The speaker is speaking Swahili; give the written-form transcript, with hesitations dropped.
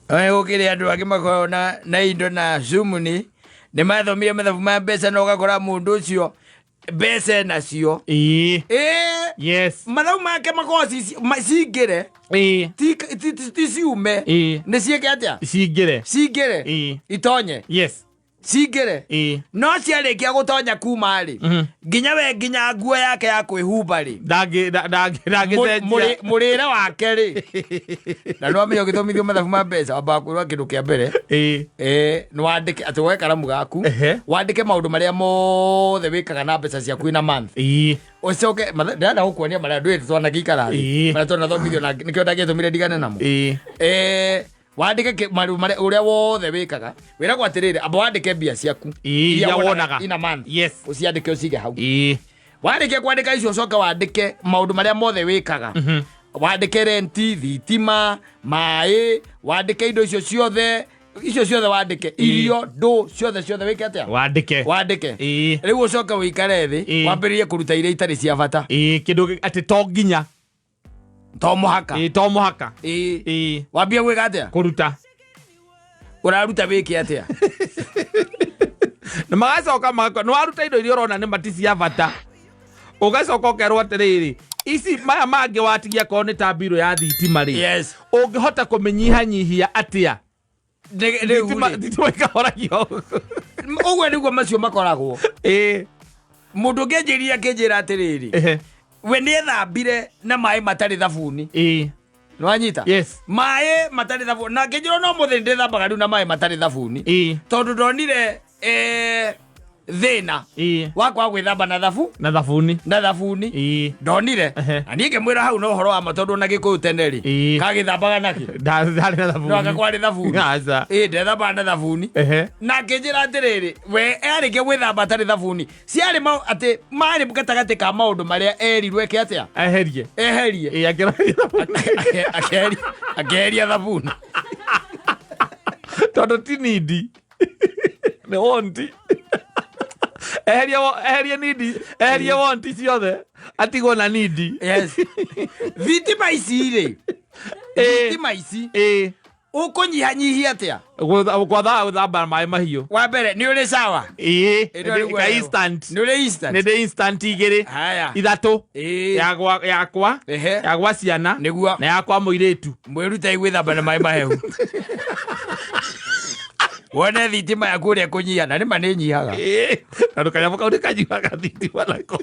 Gukire andu angi makoragwo na indo na cumuni nĩ mathomire mathabu ma mbeca na ũgakora mũndũ ũcio mbeca nacio yes mathabu make makoragwo cingĩre ti ciume nĩ ciĩke atĩa cingĩre itonye yes cingĩre no ciarĩkia gũtonya kuma rĩ nginya nguo yake ya kwĩhumba rĩ mũrĩre wake rĩ na no amenye ũgĩthomithio mathabu ma mbeca wambaga kwĩrwo kĩndũ kĩa mbere nĩ wandĩke atĩ woe karamu gaku wandĩke maũndũ marĩa mothe wĩkaga na mbeca ciaku na month ũcoke ndĩrenda gũkuonia marĩa andũ ĩtũ twanagĩikara thĩ marĩa twanathomithio na nĩkĩo ndagĩtũmire ndigane namo wandike uria wothe wikaga wiragwo atiriri amba wandike mbia ciaku iria wonaga ina month yes uciandike ucige hau wandike kwandika icio coka wandike maundu maria mothe wikaga wandike renti thitima mai wandike indo icio ciothe wandike irio ndo ciothe wike atia wandike riu ucoka wikare thi wambiririe kuruta iria itari cia bata kindu ati to nginya to muhaka wambia gwika atia kuruta uraruta wiki atia na magacoka no waruta indo iria urona ni mati cia bata ugacoka ukerwo atiriri ici maya mangi watigia ko ni ta biro ya thitima ri yes ungihota kumenyihanyihia atia thitima ikahoragio ugwe niguo macio makoragwo mundu ngenjiria kinjira atiriri we nĩ ethambire na maĩ matarĩ thabuni nĩwanyita yes maĩ matarĩ thabuni na ngĩnjĩrwo no mũthĩ ndĩthambaga rĩu na maĩ matarĩ thabuni tondũ ndonire thĩna wakwa gwĩthamba na thabuni ndonire na niĩ ngĩmwĩra hau no ũhoro wa ma tondũ na gĩkũyũ tene rĩ kagĩthambaga nakĩ no gakwarĩ thabuni ndethambaga na thabuni na ngĩnjĩra atĩrĩrĩ we arĩkia gwĩthamba atarĩ thabuni ciarĩ atĩ marĩ gatagatĩ ka maũndũ marĩa erirwo eke atĩa eherie akeheria thabuni tondũ ti nindi nĩ wonti eheria wonti ciothe atigwo na nindi yes thitima ici ũkũnyihanyihia atia gwthamba maĩ mahiũ wa mbere nĩ ũrĩ sawa nĩ instant igĩrĩ ithatũ yakwa ya gwa ciana nĩguo na yakwa mũirĩtu mwĩrutai gwĩthamba na maĩ mahehu wone thitima yaku ũrĩa kũnyiha na nĩma nĩ nyihaga na ndũkanyamũ kau nĩ kanyuaga thitima nako